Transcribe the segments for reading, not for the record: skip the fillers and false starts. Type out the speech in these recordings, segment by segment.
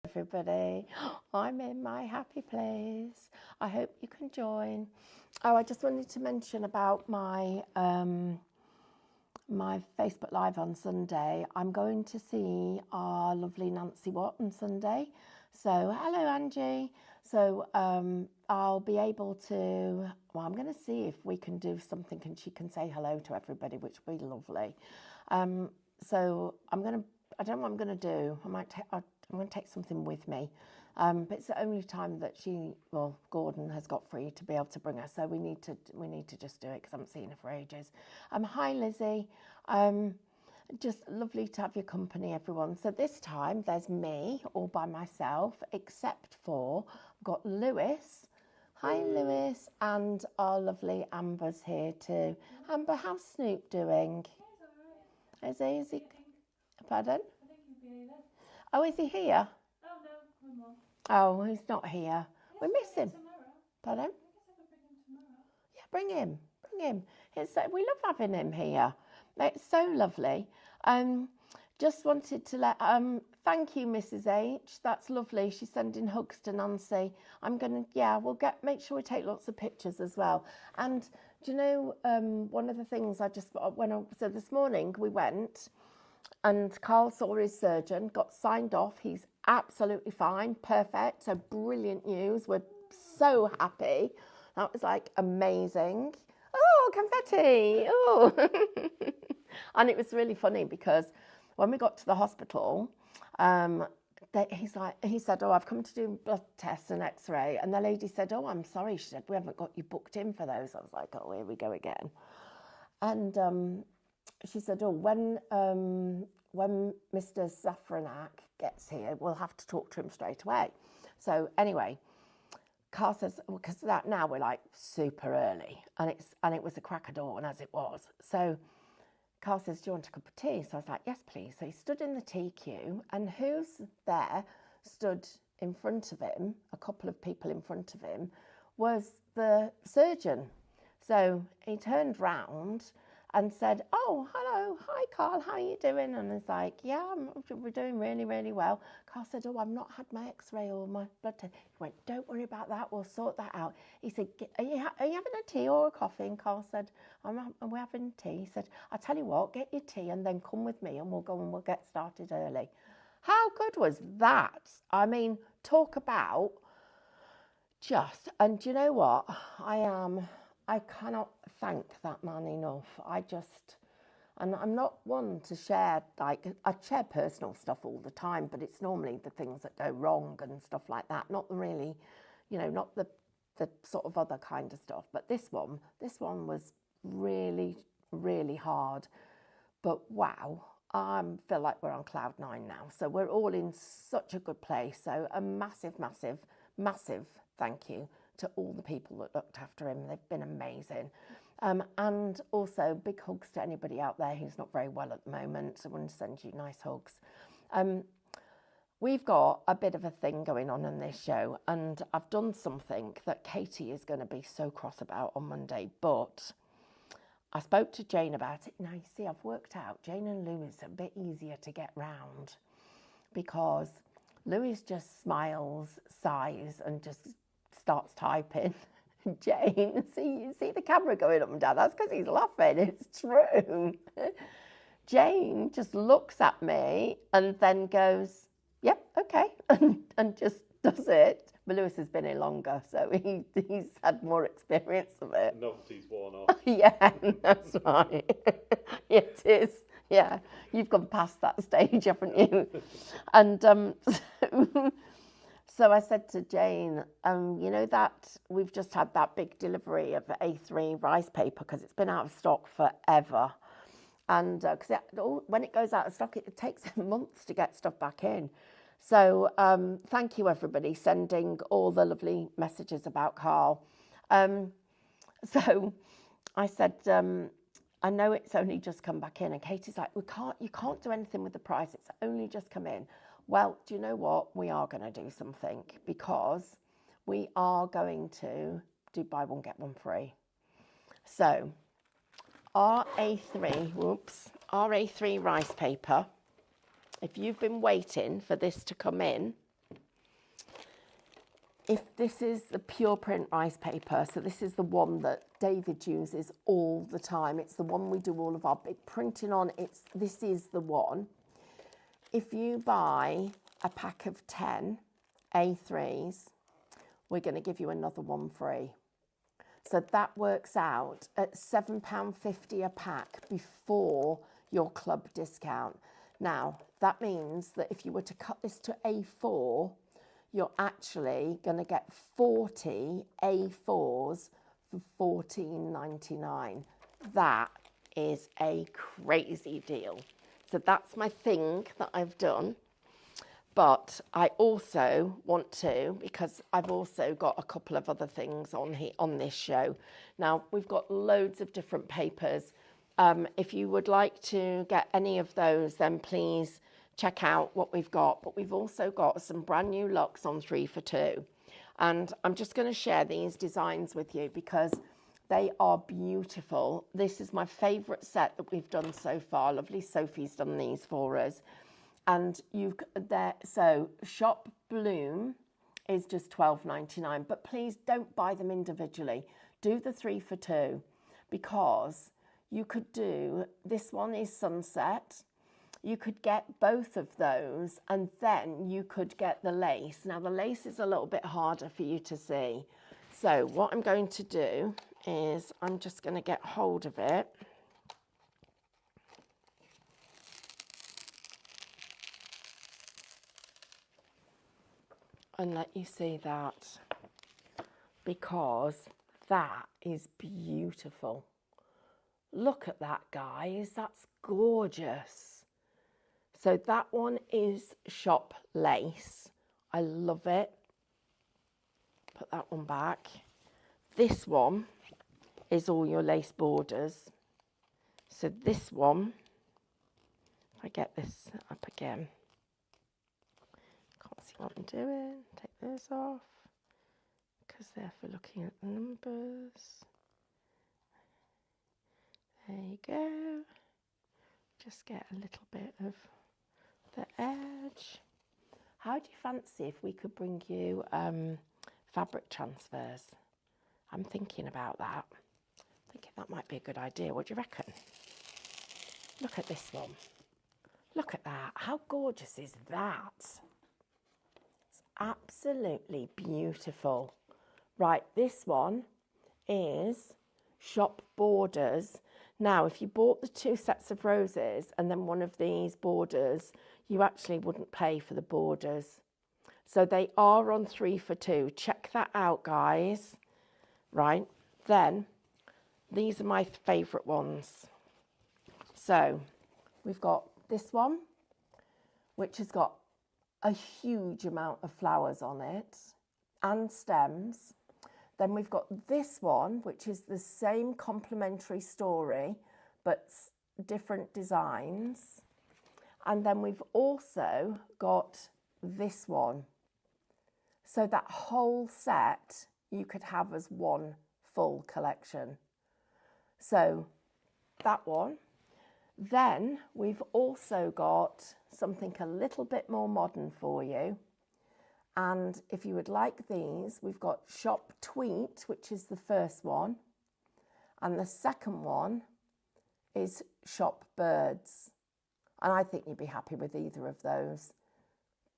Everybody, I'm in my happy place. I hope you can join. Oh, I just wanted to mention about my my Facebook Live on Sunday. I'm going to see our lovely Nancy Watt on Sunday. So hello Angie. So I'll be able to, well, I'm going to see if we can do something and she can say hello to everybody, which would be lovely. So I don't know what I'm going to do. I'm going to take something with me. But it's the only time that Gordon has got free to be able to bring her. So we need to just do it because I haven't seen her for ages. Hi Lizzie. Just lovely to have your company, everyone. So this time there's me all by myself, except for I've got Lewis. Hi Lewis, and our lovely Amber's here too. Amber, how's Snoop doing? Is he? Pardon? I think he'll be here. Oh, is he here? Oh no, I'm on. Oh, he's not here. We miss him. Tomorrow. Pardon? I guess I could bring him tomorrow. Yeah, bring him. We love having him here. It's so lovely. Just wanted to thank you, Mrs. H. That's lovely. She's sending hugs to Nancy. Make sure we take lots of pictures as well. And do you know, one of the things so this morning we went and Carl saw his surgeon, got signed off. He's absolutely fine, perfect. So brilliant news. We're so happy. That was like amazing. Oh, confetti. Oh. And it was really funny because when we got to the hospital, he said, oh, I've come to do blood tests and x-ray. And the lady said, oh, I'm sorry. She said, we haven't got you booked in for those. I was like, oh, here we go again. And she said, oh, when Mr. Zafranak gets here, we'll have to talk to him straight away. So anyway, Carl says, because that now we're like super early, and it was a crack of dawn as it was. So Carl says, do you want a cup of tea? So I was like, yes, please. So he stood in the tea queue, and who's there stood in front of him, a couple of people in front of him, was the surgeon. So he turned round and said, oh, hello, hi Carl, how are you doing? And I was like, yeah, we're doing really, really well. Carl said, oh, I've not had my x-ray or my blood test. He went, don't worry about that, we'll sort that out. He said, are you having a tea or a coffee? And Carl said, we're having tea. He said, I'll tell you what, get your tea and then come with me and we'll go and we'll get started early. How good was that? I mean, talk about and do you know what? I cannot thank that man enough. And I'm not one to share, I share personal stuff all the time, but it's normally the things that go wrong and stuff like that. Not really, not the sort of other kind of stuff. But this one was really, really hard. But wow, I feel like we're on cloud 9 now. So we're all in such a good place. So a massive, massive, massive thank you to all the people that looked after him. They've been amazing. And also big hugs to anybody out there who's not very well at the moment. I want to send you nice hugs. We've got a bit of a thing going on in this show, and I've done something that Katie is going to be so cross about on Monday, but I spoke to Jane about it. Now, you see, I've worked out Jane and Louis are a bit easier to get round because Louis just smiles, sighs, and just starts typing. Jane, see the camera going up and down. That's because he's laughing. It's true. Jane just looks at me and then goes, yep, okay, and just does it. But Lewis has been here longer, so he's had more experience of it. Novelty's worn off. Yeah, that's right. It is. Yeah, you've gone past that stage, haven't you? And so I said to Jane, you know that we've just had that big delivery of A3 rice paper because it's been out of stock forever. And because when it goes out of stock, it takes months to get stuff back in. So thank you, everybody, sending all the lovely messages about Carl. So I said, I know it's only just come back in. And Katie's like, you can't do anything with the price. It's only just come in. Well, do you know what? We are going to do something because we are going to do buy one, get one free. So our A3 rice paper, if you've been waiting for this to come in, if this is the pure print rice paper, so this is the one that David uses all the time. It's the one we do all of our big printing on. This is the one. If you buy a pack of 10 A3s, we're going to give you another one free. So that works out at £7.50 a pack before your club discount. Now, that means that if you were to cut this to A4, you're actually going to get 40 A4s for £14.99. That is a crazy deal. So that's my thing that I've done. But I also want to, because I've also got a couple of other things on here on this show. Now, we've got loads of different papers. If you would like to get any of those, then please check out what we've got. But we've also got some brand new looks on 3 for 2. And I'm just going to share these designs with you because they are beautiful. This is my favourite set that we've done so far. Lovely Sophie's done these for us. And you've there, so Shop Bloom is just £12.99, but please don't buy them individually. Do the 3 for 2 because you could do, this one is Sunset. You could get both of those and then you could get the lace. Now the lace is a little bit harder for you to see. So what I'm going to do is I'm just going to get hold of it. And let you see that, because that is beautiful. Look at that, guys. That's gorgeous. So that one is Shop Lace. I love it. Put that one back. This one is all your lace borders. So this one, if I get this up again, can't see what I'm doing. Take those off because they're for looking at the numbers. There you go. Just get a little bit of the edge. How do you fancy if we could bring you fabric transfers? I'm thinking about that. Thinking that might be a good idea. What do you reckon? Look at this one. Look at that. How gorgeous is that? It's absolutely beautiful. Right, this one is Shop Borders. Now, if you bought the 2 sets of roses and then one of these borders, you actually wouldn't pay for the borders. So they are on 3 for 2. Check that out, guys. Right, then these are my favourite ones. So we've got this one, which has got a huge amount of flowers on it and stems. Then we've got this one, which is the same complementary story, but different designs. And then we've also got this one. So that whole set you could have as one full collection. So that one. Then we've also got something a little bit more modern for you. And if you would like these, we've got Shop Tweet, which is the first one. And the second one is Shop Birds. And I think you'd be happy with either of those.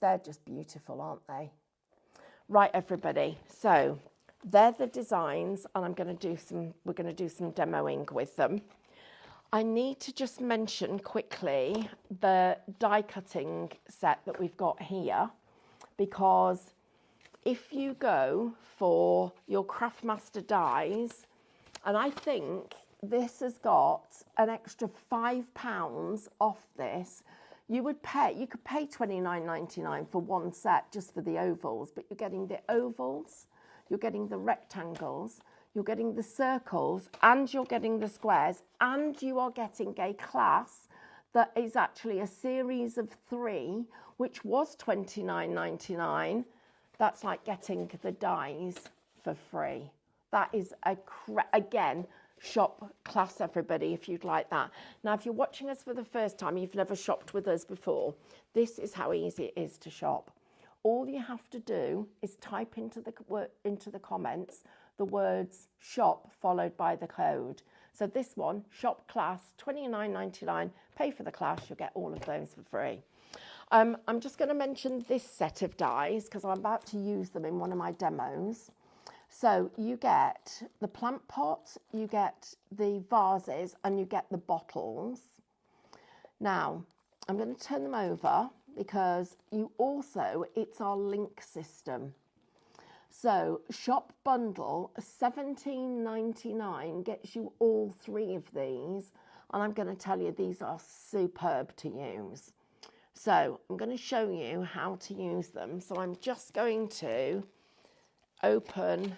They're just beautiful, aren't they? Right, everybody. So they're the designs, and we're going to do some demoing with them. I need to just mention quickly the die cutting set that we've got here, because if you go for your Craftmaster dies, and I think this has got an extra £5 off this, you could pay £29.99 for one set just for the ovals, but you're getting the ovals, you're getting the rectangles, you're getting the circles, and you're getting the squares, and you are getting a class that is actually a series of 3, which was £29.99. That's like getting the dies for free. That is again, shop class, everybody, if you'd like that. Now, if you're watching us for the first time, you've never shopped with us before, this is how easy it is to shop. all you have to do is type into the comments the words shop followed by the code. So this one, shop class, $29.99, pay for the class, you'll get all of those for free. I'm just going to mention this set of dies because I'm about to use them in one of my demos. So you get the plant pot, you get the vases, and you get the bottles. Now, I'm going to turn them over because it's our link system. So shop bundle, $17.99 gets you all 3 of these. And I'm going to tell you, these are superb to use. So I'm going to show you how to use them. So I'm just going to open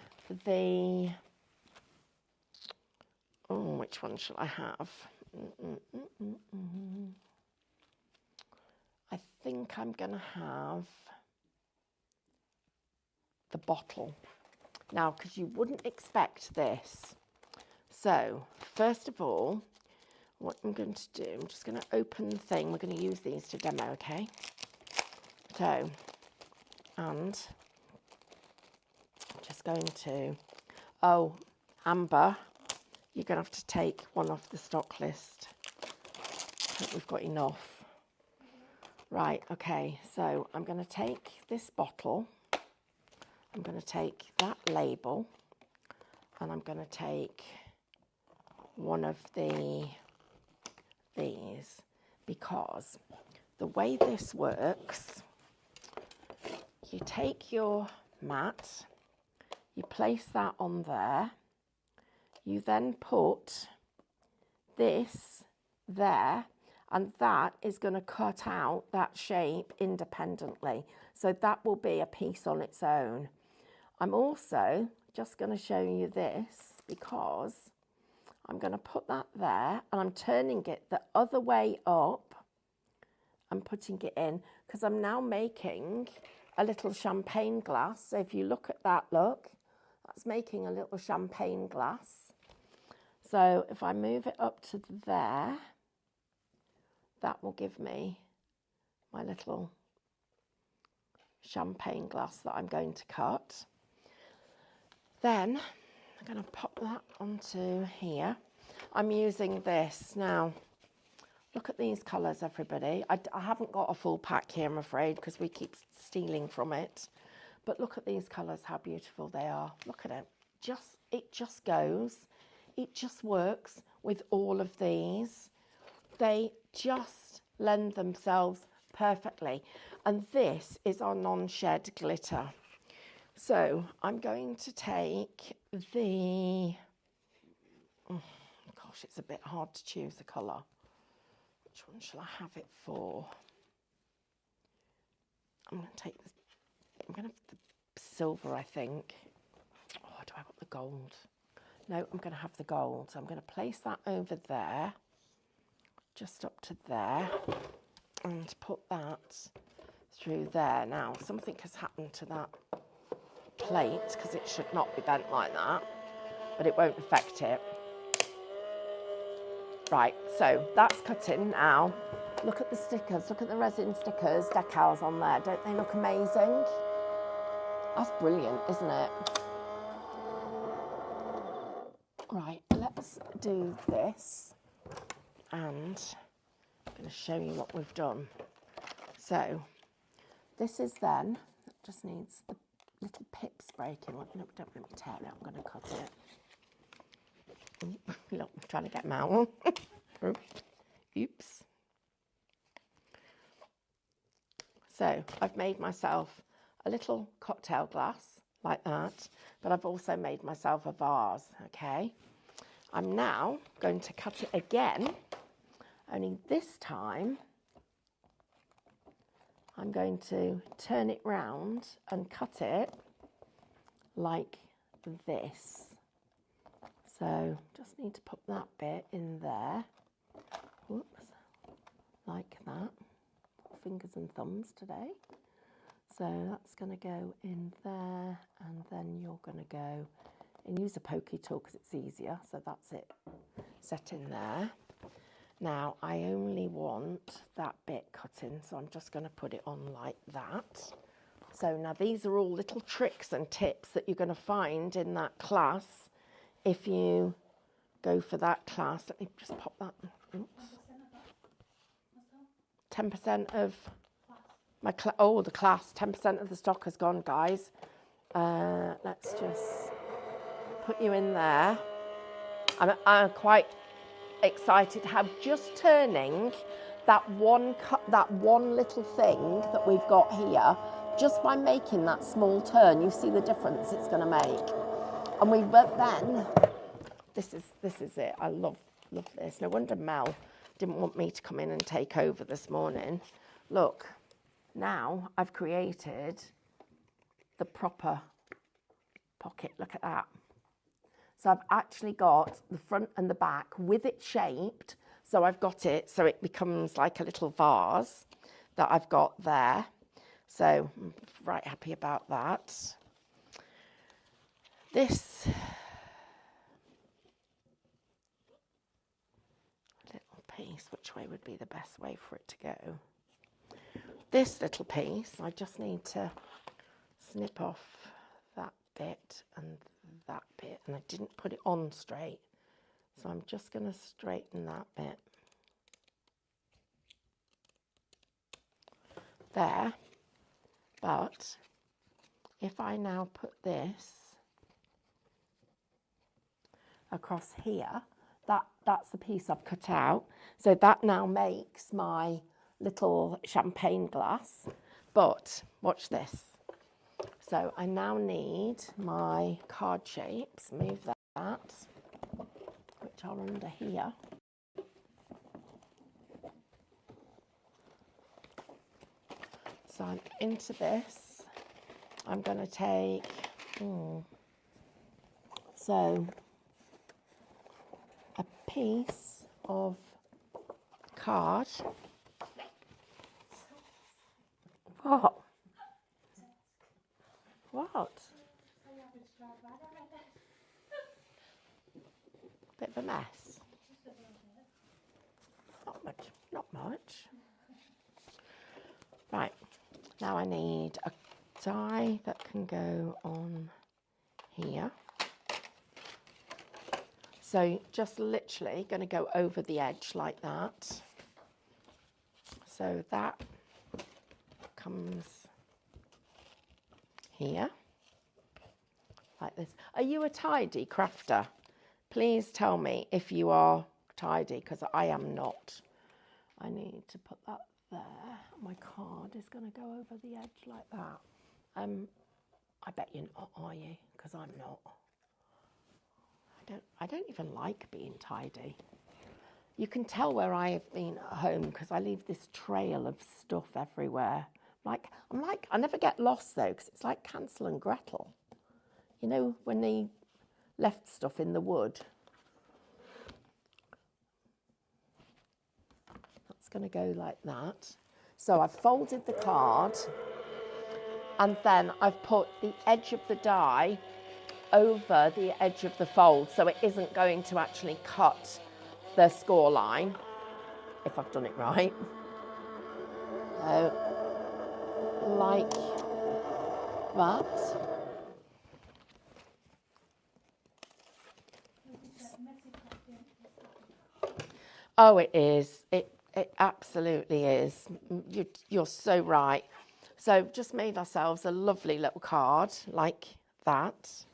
which one shall I have? I think I'm going to have the bottle. Now, because you wouldn't expect this. So, first of all, what I'm going to do, I'm just going to open the thing. We're going to use these to demo, okay? So, and I'm just going to, Amber, you're going to have to take one off the stock list. I think we've got enough. Right, okay, so I'm going to take this bottle, I'm going to take that label, and I'm going to take one of these, because the way this works, you take your mat, you place that on there, you then put this there, and that is going to cut out that shape independently. So that will be a piece on its own. I'm also just going to show you this because I'm going to put that there and I'm turning it the other way up and putting it in because I'm now making a little champagne glass. So if you look at that, look, that's making a little champagne glass. So if I move it up to there, that will give me my little champagne glass that I'm going to cut. Then I'm going to pop that onto here. I'm using this. Now, look at these colours, everybody. I haven't got a full pack here, I'm afraid, because we keep stealing from it. But look at these colours, how beautiful they are. Look at it. It just goes. It just works with all of these. They just lend themselves perfectly. And this is our non-shed glitter. So I'm going to take the, gosh, it's a bit hard to choose a colour. Which one shall I have it for? I'm going to take this, I'm going to have the silver, I think. Oh, do I want the gold? No, I'm going to have the gold. So I'm going to place that over there, just up to there, and put that through there. Now, something has happened to that plate because it should not be bent like that, but it won't affect it. Right, so that's cutting now. Look at the stickers, look at the resin stickers, decals on there. Don't they look amazing? That's brilliant, isn't it? Right, let's do this, and I'm going to show you what we've done. So this is then, it just needs the little pips breaking. No, don't let me tear it, I'm going to cut it. Look, I'm trying to get them out. Oops. So I've made myself a little cocktail glass like that, but I've also made myself a vase, okay? I'm now going to cut it again, only this time I'm going to turn it round and cut it like this. So just need to put that bit in there. Whoops, like that. Fingers and thumbs today. So that's going to go in there, and then you're going to go and use a pokey tool because it's easier. So that's it set in there. Now I only want that bit cut in, so I'm just going to put it on like that. So now these are all little tricks and tips that you're going to find in that class if you go for that class. Let me just pop that. Oops. 10% of my the class. 10% of the stock has gone, guys. Let's just put you in there. I'm quite excited to have just turning that one little thing that we've got here. Just by making that small turn, you see the difference it's going to make. And but then this is it. I love this. No wonder Mel didn't want me to come in and take over this morning. Look, now I've created the proper pocket. Look at that. So I've actually got the front and the back with it shaped. So I've got it so it becomes like a little vase that I've got there. So I'm right happy about that. This little piece, which way would be the best way for it to go? This little piece, I just need to snip off that bit and that bit, and I didn't put it on straight, so I'm just going to straighten that bit there. But if I now put this across here, that's the piece I've cut out, so that now makes my little champagne glass. But watch this. So I now need my card shapes, move that, which are under here. So I'm into this. I'm going to take, so a piece of card. What? What? Bit of a mess. Not much. Right, now I need a die that can go on here. So just literally going to go over the edge like that. So that comes here, like this. Are you a tidy crafter? Please tell me if you are tidy, because I am not. I need to put that there. My card is going to go over the edge like that. I bet you're not, are you? Because I'm not. I don't even like being tidy. You can tell where I have been at home because I leave this trail of stuff everywhere. I never get lost though, because it's like Hansel and Gretel. You know, when they left stuff in the wood. That's going to go like that. So I've folded the card, and then I've put the edge of the die over the edge of the fold, so it isn't going to actually cut the score line, if I've done it right. So, like that. Oh, it is. It absolutely is. You're so right. So just made ourselves a lovely little card like that.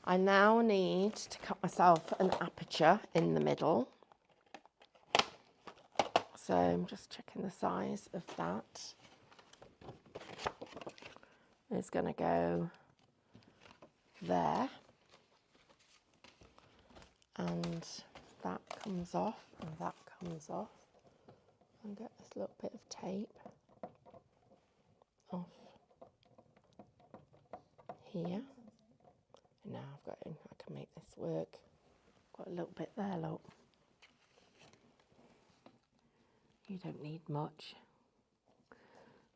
I now need to cut myself an aperture in the middle. So I'm just checking the size of that. It's going to go there. And that comes off, and that comes off. And get this little bit of tape off here. And now I can make this work. Got a little bit there, look. You don't need much.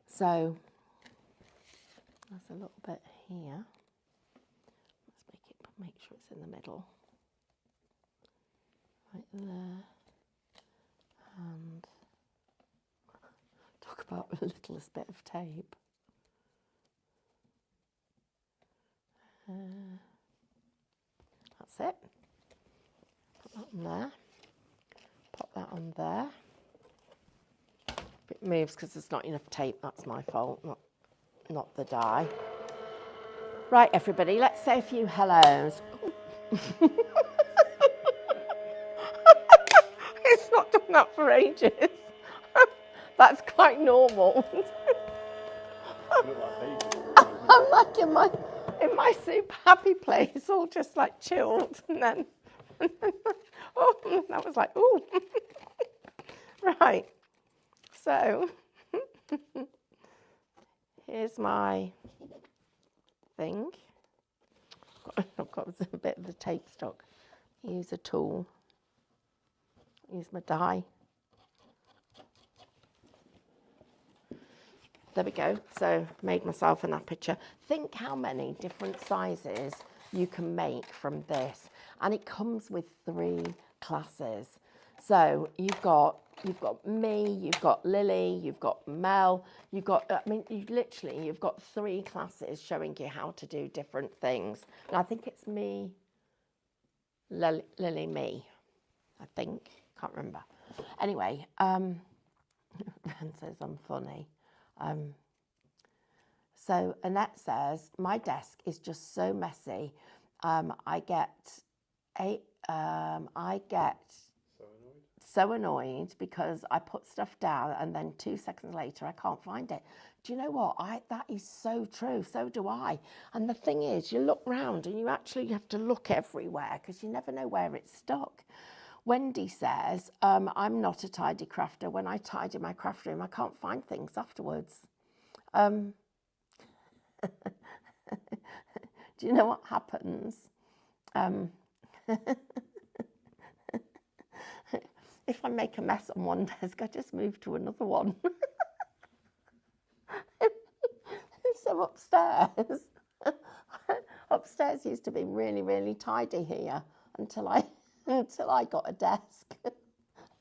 So there's a little bit here. Let's make sure it's in the middle. Right there. And talk about the littlest bit of tape. That's it. Put that on there. Pop that on there. If it moves because there's not enough tape, that's my fault, not the die. Right, everybody, let's say a few hellos. It's not done that for ages. That's quite normal. I'm like in my super happy place, all just like chilled, and then oh, that was like, ooh. Right, so here's my thing. I've got a bit of the tape stock. Use a tool. Use my die. There we go. So made myself an aperture. Think how many different sizes you can make from this, and it comes with 3 classes. So you've got me, you've got Lily, you've got Mel, you've got, you've got 3 classes showing you how to do different things. And I think it's me, Lily, me, I think, can't remember. Anyway, Ren says I'm funny. So Annette says, my desk is just so messy. I get so annoyed because I put stuff down and then 2 seconds later I can't find it. Do you know what? That is so true. So do I. And the thing is, you look round and you actually have to look everywhere because you never know where it's stuck. Wendy says, I'm not a tidy crafter. When I tidy my craft room, I can't find things afterwards. Do you know what happens? If I make a mess on one desk, I just move to another one. So upstairs used to be really, really tidy here until I got a desk.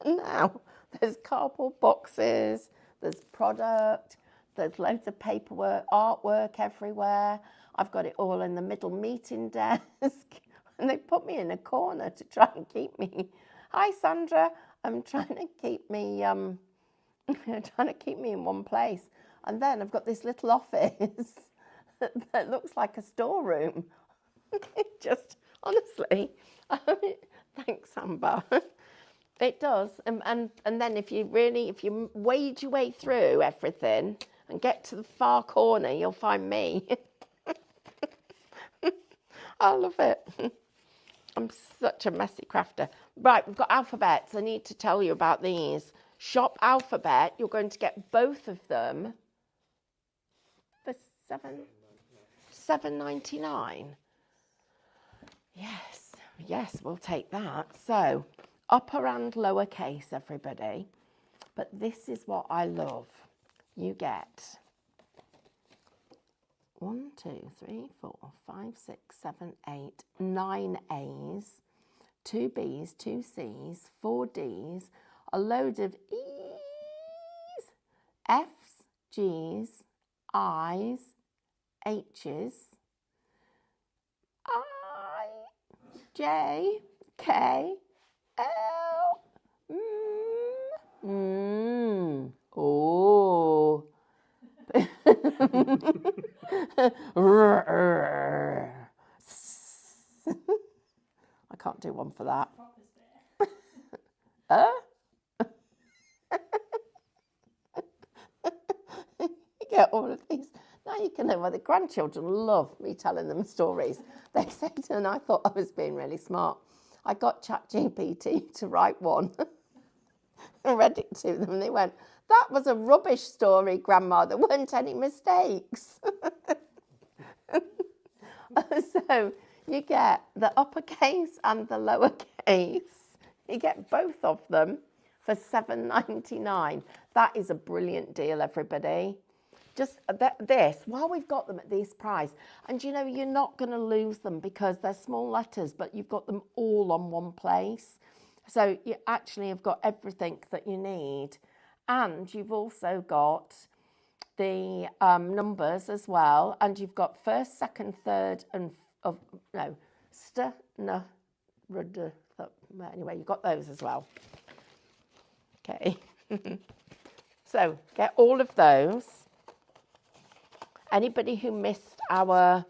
And now there's cardboard boxes, there's product, there's loads of paperwork, artwork everywhere. I've got it all in the middle meeting desk. And they put me in a corner to try and keep me. Hi, Sandra. I'm trying to keep me in one place. And then I've got this little office that looks like a storeroom. Just honestly, thanks, Amber. It does, and then if you wade your way through everything and get to the far corner, you'll find me. I love it. I'm such a messy crafter. Right, we've got alphabets. I need to tell you about these. Shop Alphabet. You're going to get both of them for $7.99. Yes, we'll take that. So, upper and lower case, everybody. But this is what I love. You get 1, 2, 3, 4, 5, 6, 7, 8, 9 A's, 2 B's, 2 C's, 4 D's, a load of E's, F's, G's, I's, H's, I, J, K, L, oh. I can't do one for that. You get all of these. Now you can know why the grandchildren love me telling them stories. They said, and I thought I was being really smart. I got ChatGPT to write one. I read it to them and they went, that was a rubbish story, Grandma. There weren't any mistakes. So you get the uppercase and the lowercase. You get both of them for $7.99. That is a brilliant deal, everybody. Just this, while we've got them at this price, and you know, you're not going to lose them because they're small letters, but you've got them all on one place. So you actually have got everything that you need. And you've also got the numbers as well. And you've got first, second, third, and of, no, st, n, rud, anyway, you got those as well. Okay. So get all of those. Anybody who missed our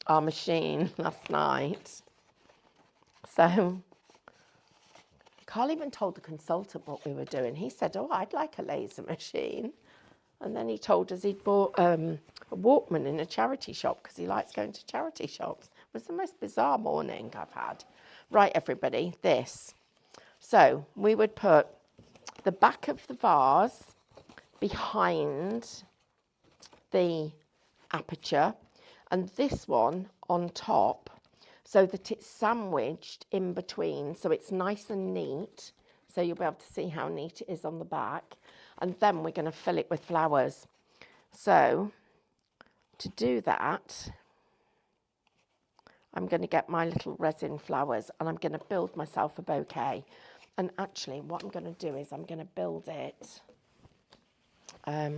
machine last night. So Carl even told the consultant what we were doing. He said, oh, I'd like a laser machine. And then he told us he'd bought a Walkman in a charity shop because he likes going to charity shops. It was the most bizarre morning I've had. Right, everybody, this. So we would put the back of the vase behind the aperture and this one on top so that it's sandwiched in between, so it's nice and neat. So you'll be able to see how neat it is on the back. And then we're going to fill it with flowers. So to do that, I'm going to get my little resin flowers and I'm going to build myself a bouquet. And actually what I'm going to do is I'm going to build it. I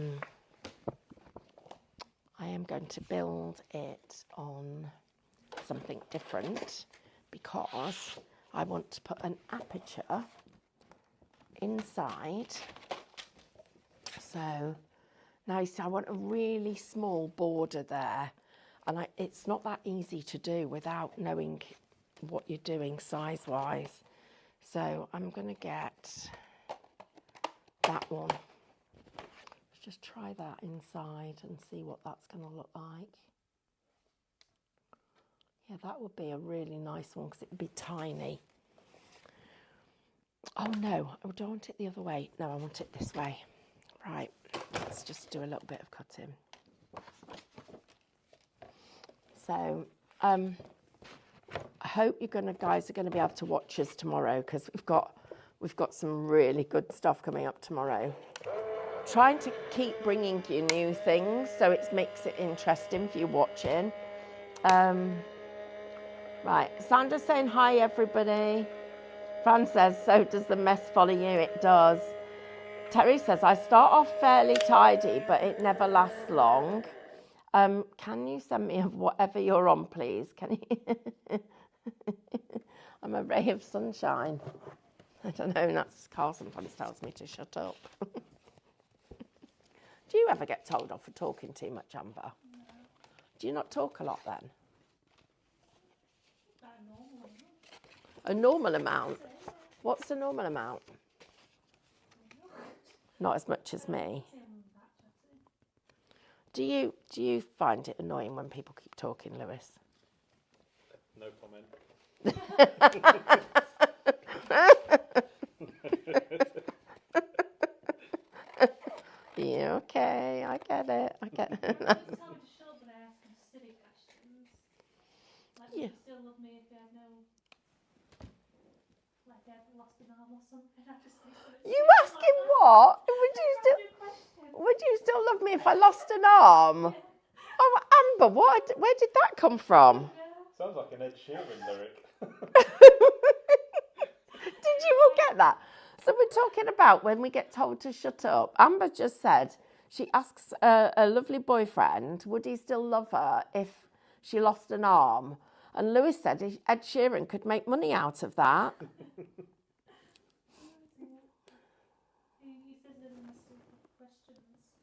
am going to build it on something different because I want to put an aperture inside. So now you see I want a really small border there, and it's not that easy to do without knowing what you're doing size wise. So I'm going to get that one. Let's just try that inside and see what that's going to look like. Yeah, that would be a really nice one because it would be tiny. Oh no, I don't want it the other way. No, I want it this way. Right, let's just do a little bit of cutting. So, I hope you guys are going to be able to watch us tomorrow because we've got some really good stuff coming up tomorrow. Trying to keep bringing you new things so it makes it interesting for you watching. Right, Sandra's saying hi everybody. Fran says, so does the mess follow you? It does. Terry says, I start off fairly tidy, but it never lasts long. Can you send me of whatever you're on, please? Can you? I'm a ray of sunshine. I don't know, that's Carl sometimes tells me to shut up. Do you ever get told off for talking too much, Amber? No. Do you not talk a lot then? A normal amount? What's a normal amount? Not as much as me. Do you find it annoying when people keep talking, Lewis? No comment. Yeah, okay, I get it. Yeah. You still love me if you have no, like, lost an arm or something. I just You asking what? Would you still love me if I lost an arm? Yeah. Oh, Amber, where did that come from? Sounds like an Ed Sheeran lyric. Did you all get that? So we're talking about when we get told to shut up. Amber just said she asks a lovely boyfriend, would he still love her if she lost an arm? And Lewis said Ed Sheeran could make money out of that.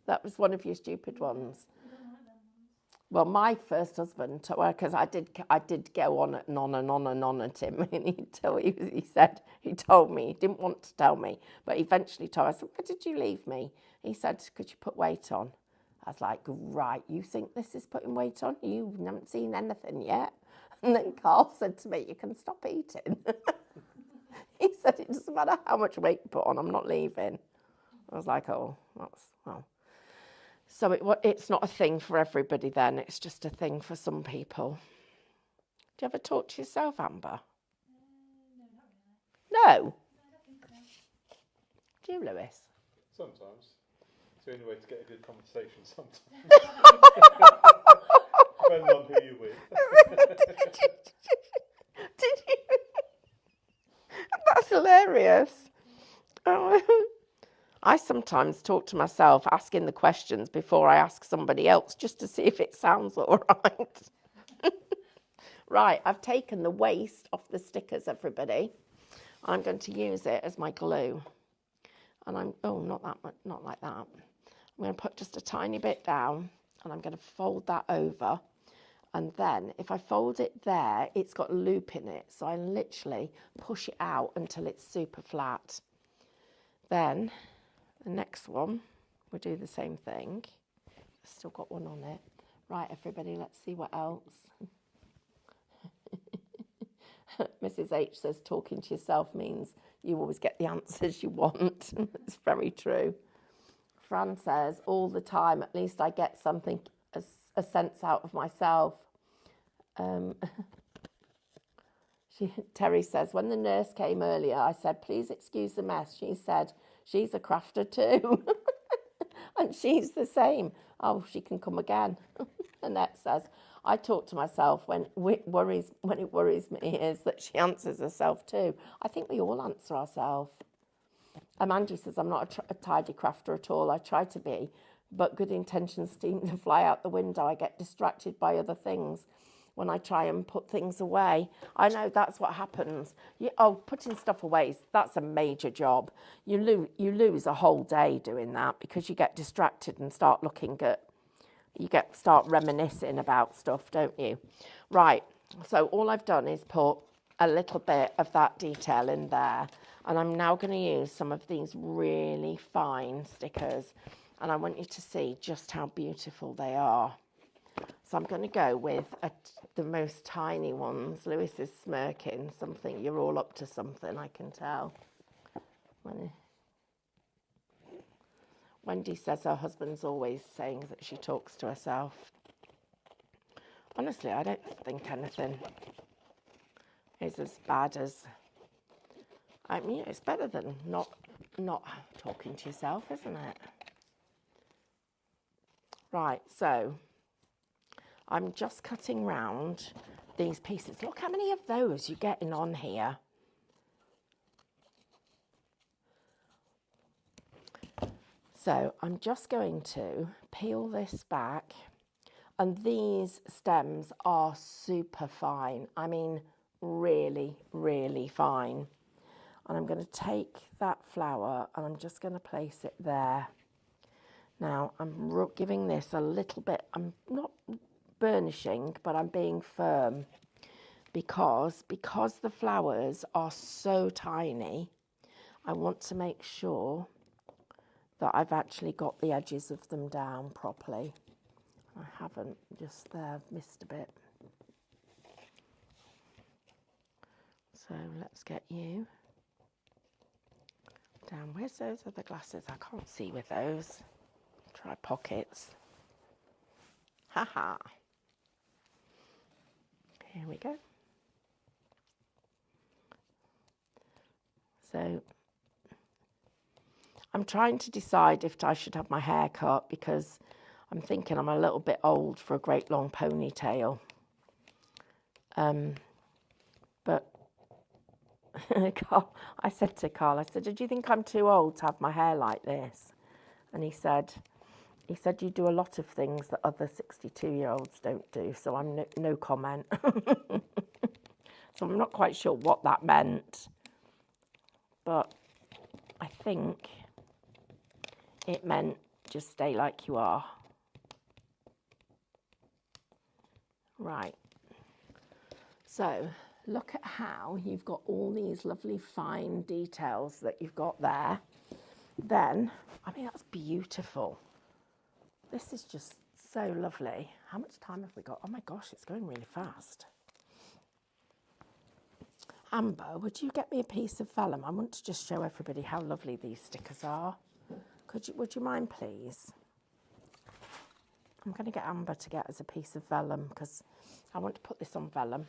That was one of your stupid ones. Well, my first husband, because I did go on and on and on and on at him, and he told me, he didn't want to tell me, but eventually told me. I said, why did you leave me? He said, could you put weight on? I was like, right, you think this is putting weight on? You haven't seen anything yet. And then Carl said to me, you can stop eating. He said, it doesn't matter how much weight you put on, I'm not leaving. I was like, oh, well. So it's not a thing for everybody then, it's just a thing for some people. Do you ever talk to yourself, Amber? No, not really. No? I don't think so. Do you, Lewis? Sometimes. It's the only way to get a good conversation sometimes. Depending on who you're with. Did you? That's hilarious. Oh. I sometimes talk to myself asking the questions before I ask somebody else just to see if it sounds all right. Right, I've taken the waste off the stickers, everybody. I'm going to use it as my glue. And not that much, not like that. I'm going to put just a tiny bit down and I'm going to fold that over. And then if I fold it there, it's got a loop in it. So I literally push it out until it's super flat. Then the next one, we'll do the same thing. I've still got one on it. Right, everybody, let's see what else. Mrs. H says talking to yourself means you always get the answers you want. It's very true. Fran says all the time, at least I get something, a sense out of myself. Terry says, when the nurse came earlier, I said, please excuse the mess. She said, she's a crafter too. And she's the same. Oh, she can come again. Annette says, I talk to myself when it worries me is that she answers herself too. I think we all answer ourselves. Angie says, I'm not a tidy crafter at all. I try to be, but good intentions seem to fly out the window. I get distracted by other things when I try and put things away. I know that's what happens. Putting stuff away, that's a major job. You lose a whole day doing that because you get distracted and start start reminiscing about stuff, don't you? Right, so all I've done is put a little bit of that detail in there, and I'm now going to use some of these really fine stickers, and I want you to see just how beautiful they are. So I'm going to go with the most tiny ones. Lewis is smirking. Something, you're all up to something, I can tell. Wendy says her husband's always saying that she talks to herself. Honestly, I don't think anything is as bad as... I mean, it's better than not talking to yourself, isn't it? Right, so I'm just cutting round these pieces. Look how many of those you're getting on here. So I'm just going to peel this back, and these stems are super fine. I mean, really, really fine. And I'm going to take that flower and I'm just going to place it there. Now I'm giving this a little bit, I'm not burnishing, but I'm being firm because the flowers are so tiny, I want to make sure that I've actually got the edges of them down properly. I haven't, just there, I've missed a bit. So let's get you down. Where's those other glasses? I can't see with those. Try pockets. Haha. Here we go. So I'm trying to decide if I should have my hair cut because I'm thinking I'm a little bit old for a great long ponytail. But I said to Carl, I said, did you think I'm too old to have my hair like this? And he said, you do a lot of things that other 62-year-olds don't do, so I'm no comment. So I'm not quite sure what that meant, but I think it meant just stay like you are. Right. So look at how you've got all these lovely fine details that you've got there. Then, I mean, that's beautiful. This is just so lovely. How much time have we got? Oh my gosh, it's going really fast. Amber, would you get me a piece of vellum? I want to just show everybody how lovely these stickers are. Would you mind, please? I'm going to get Amber to get us a piece of vellum because I want to put this on vellum.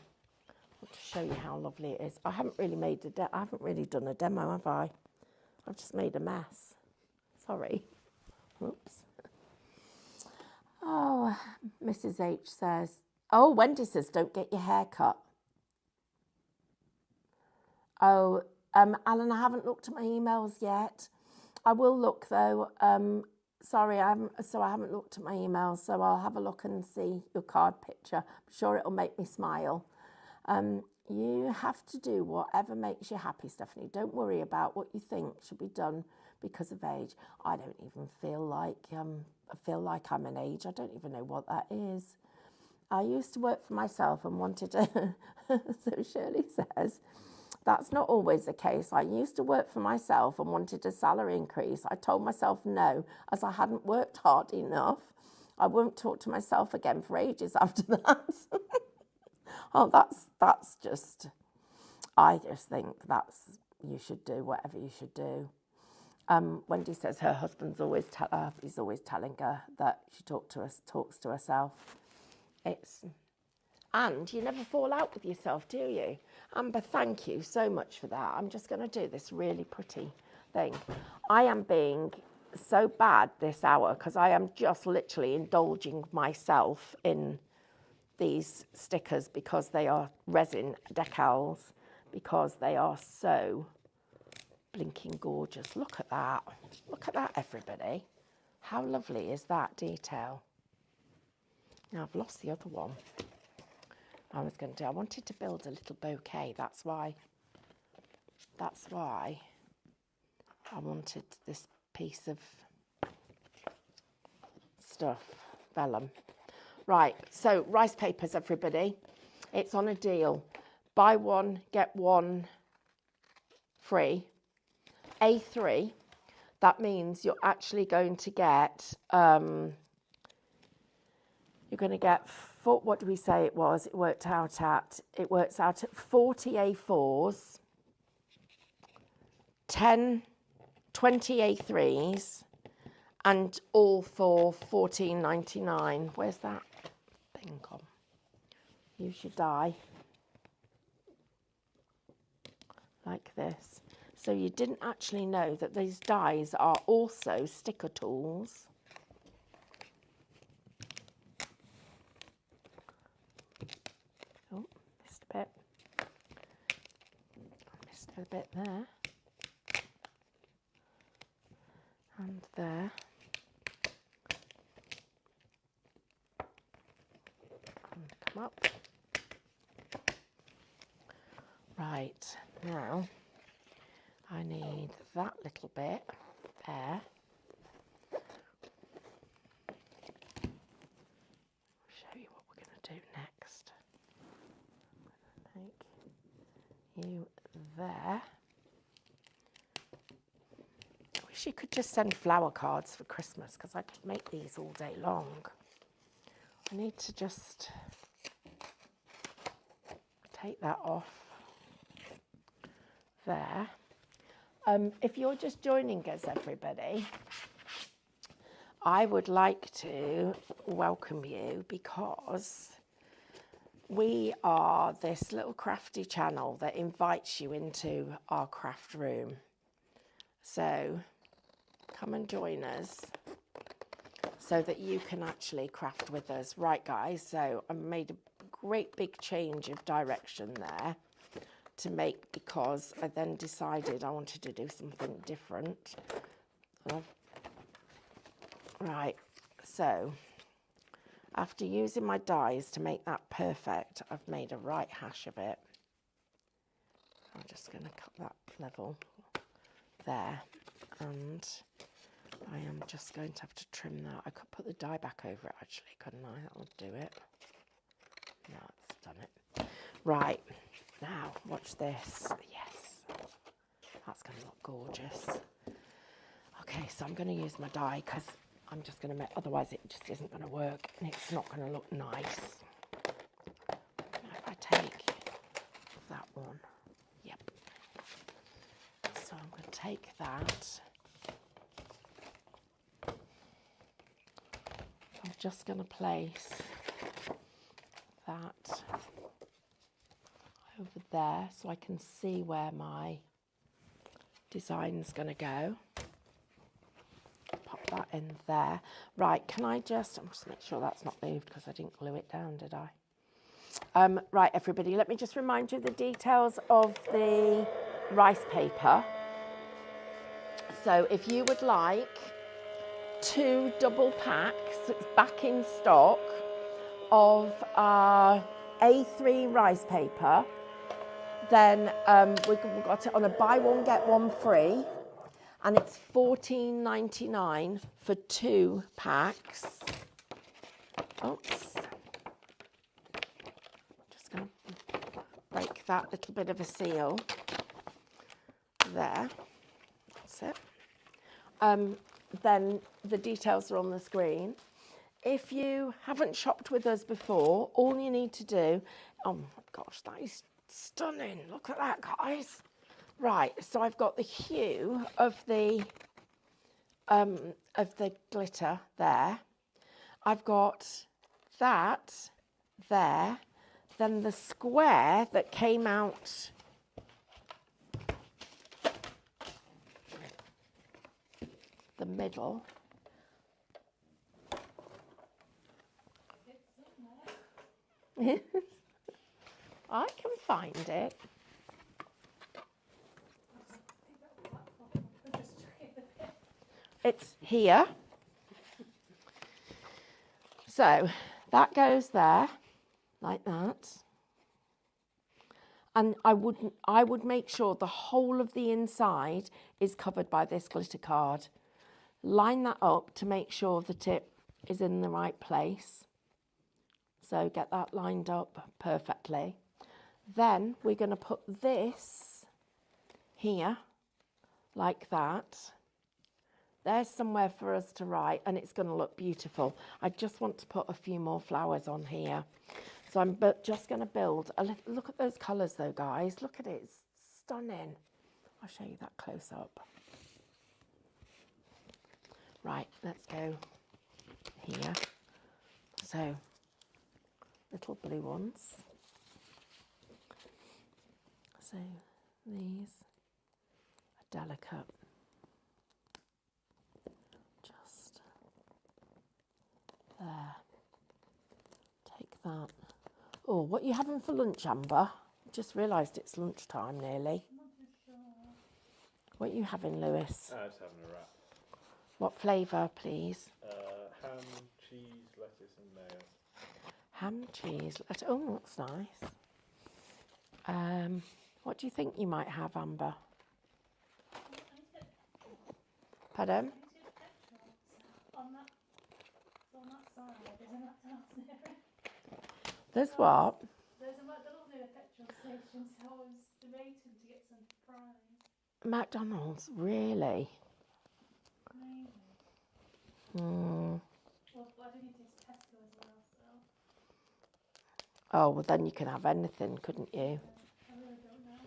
I want to show you how lovely it is. I haven't really done a demo, have I? I've just made a mess. Sorry. Oops. Oh, Mrs. H says, oh, Wendy says, don't get your hair cut. Oh, Alan, I haven't looked at my emails yet. I will look though. Sorry, I haven't looked at my emails, so I'll have a look and see your card picture. I'm sure it'll make me smile. You have to do whatever makes you happy, Stephanie. Don't worry about what you think should be done because of age. I don't even feel like I'm an age. I don't even know what that is. I used to work for myself and wanted to, so Shirley says, that's not always the case. I used to work for myself and wanted a salary increase. I told myself no, as I hadn't worked hard enough. I won't talk to myself again for ages after that. Oh, that's just, I just think you should do whatever you should do. Wendy says her husband's he's always telling her that she talks to herself. And you never fall out with yourself, do you? Amber, thank you so much for that. I'm just going to do this really pretty thing. I am being so bad this hour because I am just literally indulging myself in these stickers because they are resin decals, because they are so blinking gorgeous. Look at that. Look at that, everybody. How lovely is that detail? Now I've lost the other one. I wanted to build a little bouquet. That's why I wanted this piece of stuff, vellum. Right, so rice papers, everybody. It's on a deal. Buy one, get one free. A3, that means you're actually going to get, what do we say it was? It works out at 40 A4s, 20 A3s, and all for $14.99. Where's that thing gone? Use your die. Like this. So you didn't actually know that these dies are also sticker tools. Oh, missed a bit. Missed a bit there. And there. And come up. Right, now I need that little bit there. I'll show you what we're going to do next. Take you there. I wish you could just send flower cards for Christmas because I could make these all day long. I need to just take that off there. If you're just joining us, everybody, I would like to welcome you because we are this little crafty channel that invites you into our craft room. So come and join us so that you can actually craft with us. Right, guys, so I made a great big change of direction there to make, because I then decided I wanted to do something different. Right, so after using my dies to make that perfect, I've made a right hash of it. I'm just going to cut that level there, and I am just going to have to trim that. I could put the die back over it actually, couldn't I? That would do it. No, it's done it. Right, now watch this. Yes, that's going to look gorgeous. Okay, so I'm going to use my die because I'm just going to make, otherwise it just isn't going to work and it's not going to look nice. Now if I take that one, yep. So I'm going to take that. I'm just going to place that over there so I can see where my design's going to go. Pop that in there. Right, can I just make sure that's not moved because I didn't glue it down, did I? Right, everybody, let me just remind you the details of the rice paper. So if you would like 2 double packs, it's back in stock, of A3 rice paper. Then we've got it on a buy one get one free, and it's $14.99 for 2 packs. Oops. Just going to break that little bit of a seal there. That's it. Then the details are on the screen. If you haven't shopped with us before, all you need to do, oh my gosh, that is stunning. Look at that, guys. Right, so I've got the hue of the glitter there. I've got that there. Then the square that came out the middle. I can find it. It's here. So that goes there, like that. And I would make sure the whole of the inside is covered by this glitter card. Line that up to make sure the tip is in the right place. So get that lined up perfectly. Then we're going to put this here, like that. There's somewhere for us to write, and it's going to look beautiful. I just want to put a few more flowers on here. So I'm just going to build a little. Look at those colours though, guys. Look at it. It's stunning. I'll show you that close up. Right, let's go here. So, little blue ones. So, these are delicate. Just there. Take that. Oh, what are you having for lunch, Amber? Just realised it's lunchtime nearly. What are you having, Lewis? I was having a wrap. What flavour, please? Ham, cheese, lettuce and mayo. Ham, cheese, lettuce. Oh, that's nice. What do you think you might have, Amber? Pardon? On that side, there's a McDonald's near it. There's what? There's a McDonald's near a petrol station, so I was debating to get some fries. McDonald's, really? Maybe. Hmm. Well, I do need to use Tesco as well, so. Oh, well then you can have anything, couldn't you? I really don't know.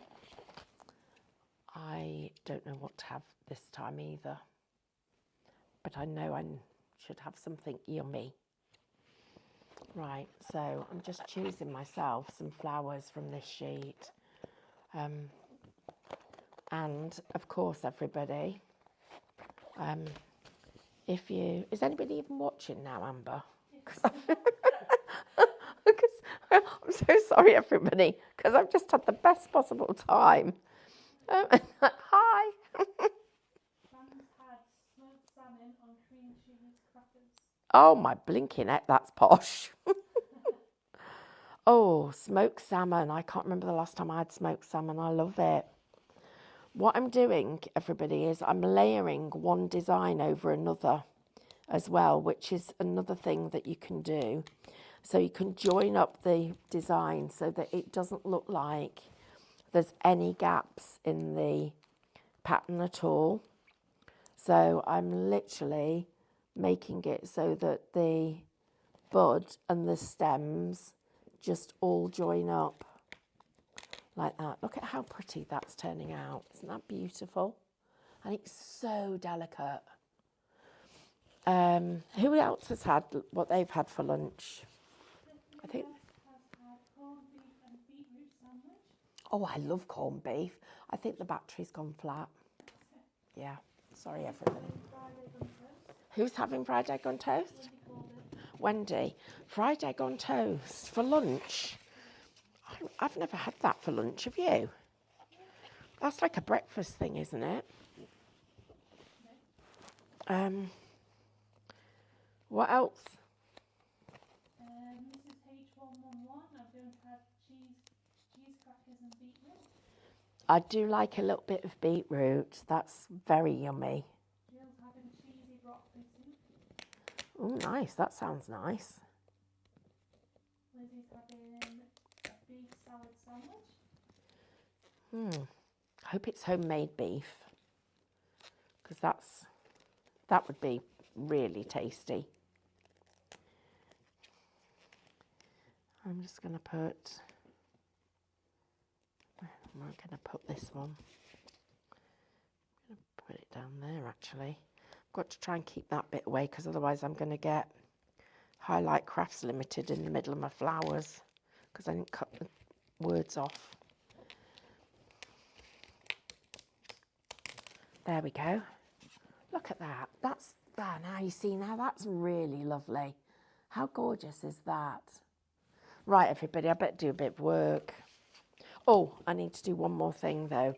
I don't know what to have this time either. But I know I should have something yummy. Right, so I'm just choosing myself some flowers from this sheet. And of course, everybody, is anybody even watching now, Amber? Because I'm so sorry, everybody, because I've just had the best possible time. Hi. Sam's had smoked salmon on cream cheese crackers. Oh, my blinking heck, that's posh. Oh, smoked salmon. I can't remember the last time I had smoked salmon. I love it. What I'm doing, everybody, is I'm layering one design over another as well, which is another thing that you can do. So you can join up the design so that it doesn't look like there's any gaps in the pattern at all. So I'm literally making it so that the bud and the stems just all join up like that. Look at how pretty that's turning out. Isn't that beautiful? And it's so delicate. Who else has had what they've had for lunch? I think. Has had corned beef and beetroot sandwich. Oh, I love corned beef. I think the battery's gone flat. Yeah. Sorry, everybody. Fried egg on toast. Who's having fried egg on toast? Wendy called it. Wendy. Fried egg on toast for lunch. I've never had that for lunch, have you? That's like a breakfast thing, isn't it? What else? Mrs. H111, I don't and beetroot. I do like a little bit of beetroot. That's very yummy. Jill's having a cheesy broccoli soup. Oh, nice. That sounds nice. Lizzie's having a beef salad sandwich. I hope it's homemade beef, because that would be really tasty. I'm just going to put, where am I going to put this one? I'm going to put it down there actually. I've got to try and keep that bit away, because otherwise I'm going to get Highlight Crafts Limited in the middle of my flowers, because I didn't cut the words off. There we go. Look at that. That's that. Now you see, now that's really lovely. How gorgeous is that? Right, everybody, I better do a bit of work. Oh, I need to do one more thing though.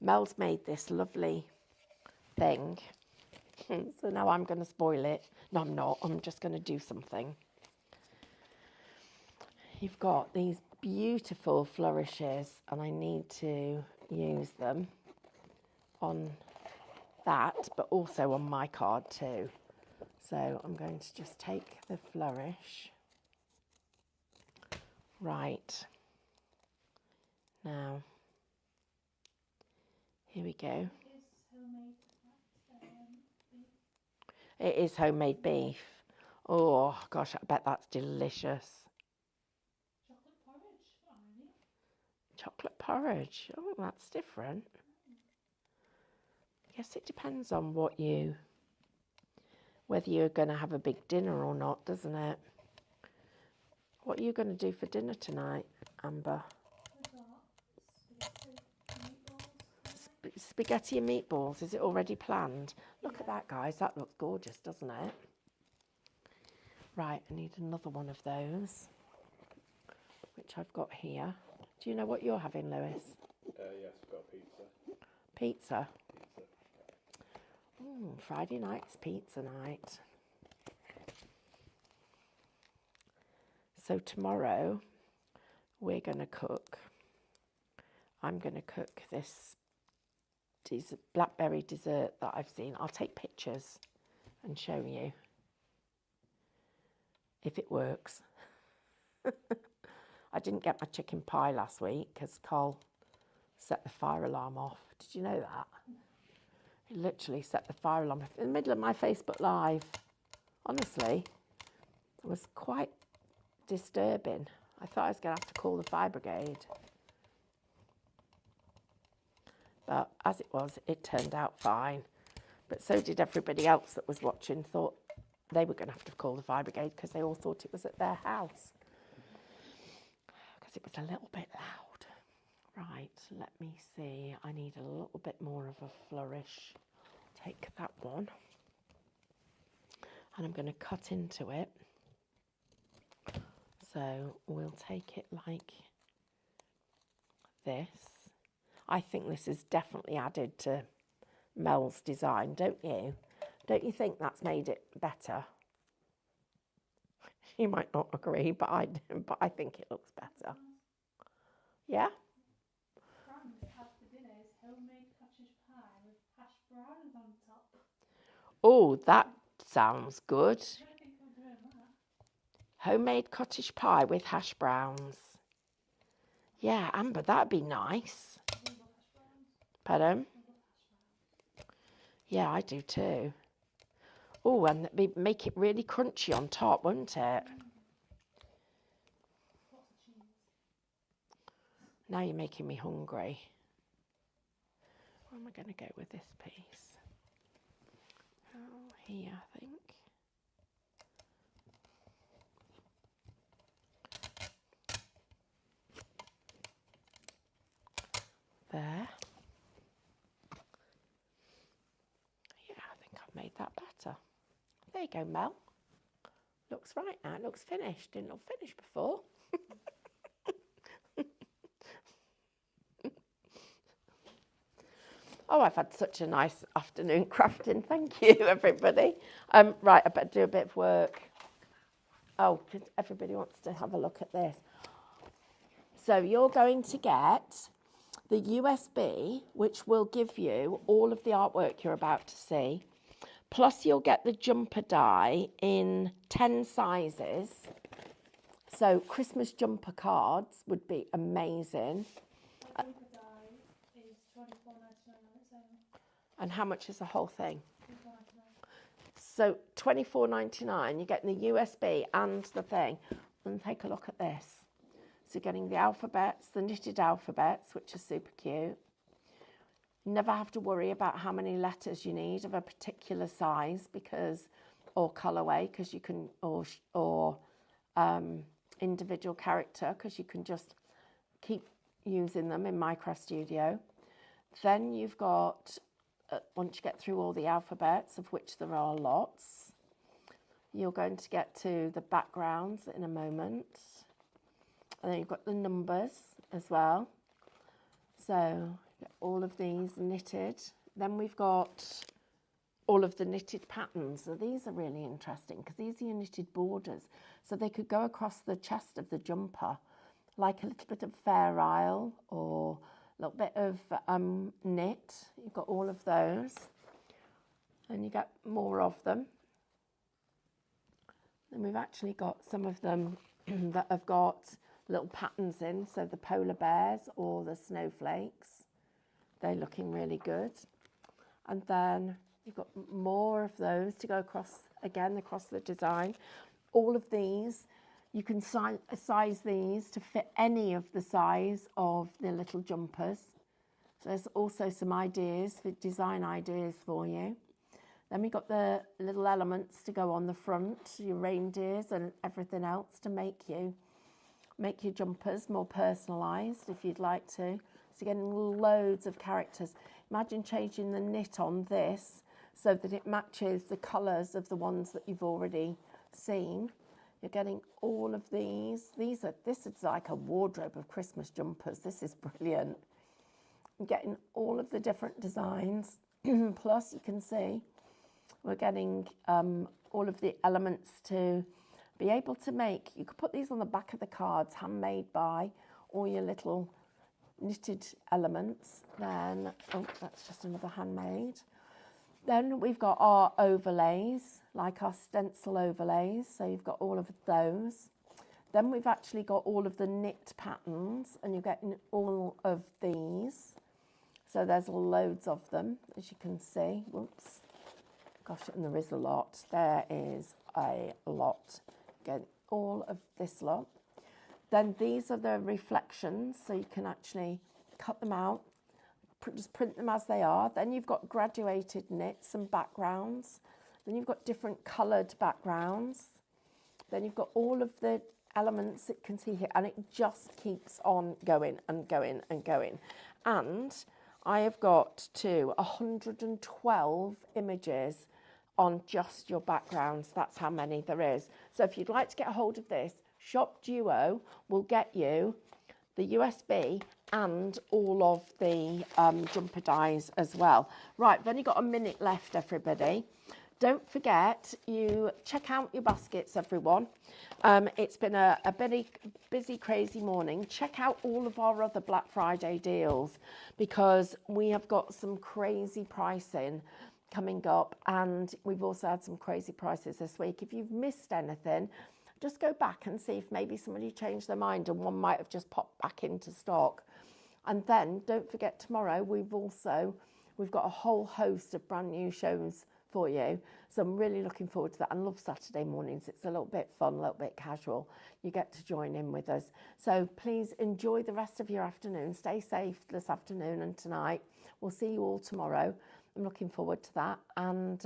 Mel's made this lovely thing. So now I'm going to spoil it. No, I'm not. I'm just going to do something. You've got these beautiful flourishes, and I need to use them on that, but also on my card too. So I'm going to just take the flourish. Right. Now, here we go. It is homemade beef. Oh gosh, I bet that's delicious. Chocolate porridge. Irony. Chocolate porridge. Oh, that's different. I guess it depends on whether you're going to have a big dinner or not, doesn't it? What are you going to do for dinner tonight, Amber? Spaghetti and meatballs. Is it already planned? Look at that, guys. That looks gorgeous, doesn't it? Right, I need another one of those, which I've got here. Do you know what you're having, Lewis? Yes, I've got a pizza. Pizza? Friday night's pizza night. So tomorrow we're going to cook. I'm going to cook this blackberry dessert that I've seen. I'll take pictures and show you if it works. I didn't get my chicken pie last week because Carl set the fire alarm off. Did you know that? He literally set the fire alarm off in the middle of my Facebook Live. Honestly, it was quite disturbing. I thought I was going to have to call the fire brigade. But as it was, it turned out fine. But so did everybody else that was watching, thought they were going to have to call the fire brigade because they all thought it was at their house. Because it was a little bit loud. Right, let me see. I need a little bit more of a flourish. Take that one. And I'm going to cut into it. So we'll take it like this. I think this is definitely added to Mel's design, don't you? Don't you think that's made it better? You might not agree, but I think it looks better. Yeah? Fran's had for dinner is homemade cottage pie with hash browns on top. Oh, that sounds good. I don't think I'm doing that. Homemade cottage pie with hash browns. Yeah, Amber, that'd be nice. I do love hash browns. Pardon? I love hash browns. Yeah, I do too. Oh, and make it really crunchy on top, won't it? Lots of cheese. Now you're making me hungry. Where am I going to go with this piece? Oh, here, I think. There. Yeah, I think I've made that better. There you go, Mel. Looks right now. It looks finished. Didn't look finished before. Oh, I've had such a nice afternoon crafting. Thank you, everybody. Right, I better do a bit of work. Oh, everybody wants to have a look at this. So you're going to get the USB, which will give you all of the artwork you're about to see. Plus you'll get the jumper die in 10 sizes. So Christmas jumper cards would be amazing. A jumper die is £24.99 on its own. And how much is the whole thing? £24.99. So $24.99, you're getting the USB and the thing. And take a look at this. So you're getting the alphabets, the knitted alphabets, which are super cute. You never have to worry about how many letters you need of a particular size or colourway, because you can, or individual character, because you can just keep using them in Micro Studio. Then you've got, once you get through all the alphabets, of which there are lots, you're going to get to the backgrounds in a moment. And then you've got the numbers as well. So all of these knitted. Then we've got all of the knitted patterns. So these are really interesting because these are your knitted borders. So they could go across the chest of the jumper, like a little bit of Fair Isle or a little bit of knit. You've got all of those. And you get more of them. Then we've actually got some of them that have got little patterns in, so the polar bears or the snowflakes, they're looking really good. And then you've got more of those to go across the design. All of these, you can size these to fit any of the size of the little jumpers. So there's also some ideas, for design ideas for you. Then we've got the little elements to go on the front, your reindeers and everything else to make your jumpers more personalised if you'd like to. So you're getting loads of characters. Imagine changing the knit on this so that it matches the colours of the ones that you've already seen. You're getting all of these. This is like a wardrobe of Christmas jumpers. This is brilliant. You're getting all of the different designs. Plus you can see we're getting all of the elements to be able to make. You could put these on the back of the cards, handmade by all your little knitted elements. Then, oh, that's just another handmade. Then we've got our overlays, like our stencil overlays. So you've got all of those. Then we've actually got all of the knit patterns, and you're getting all of these. So there's loads of them, as you can see. Whoops. Gosh, and there is a lot. There is a lot. Again, all of this lot. Then these are the reflections, so you can actually cut them out, just print them as they are. Then you've got graduated knits and backgrounds. Then you've got different coloured backgrounds. Then you've got all of the elements that you can see here, and it just keeps on going and going and going. And I have got to 112 images on just your backgrounds. That's how many there is. So if you'd like to get a hold of this, Shop Duo will get you the USB and all of the jumper dies as well. Right, we've only got a minute left, everybody. Don't forget, you check out your baskets, everyone. It's been a busy, crazy morning. Check out all of our other Black Friday deals because we have got some crazy pricing coming up, and we've also had some crazy prices this week. If you've missed anything, just go back and see if maybe somebody changed their mind and one might have just popped back into stock. And then don't forget, tomorrow we've got a whole host of brand new shows for you. So I'm really looking forward to that. I love Saturday mornings. It's a little bit fun, a little bit casual. You get to join in with us. So please enjoy the rest of your afternoon. Stay safe this afternoon and tonight. We'll see you all tomorrow. I'm looking forward to that. And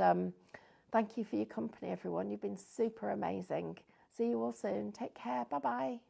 thank you for your company, everyone. You've been super amazing. See you all soon. Take care. Bye-bye.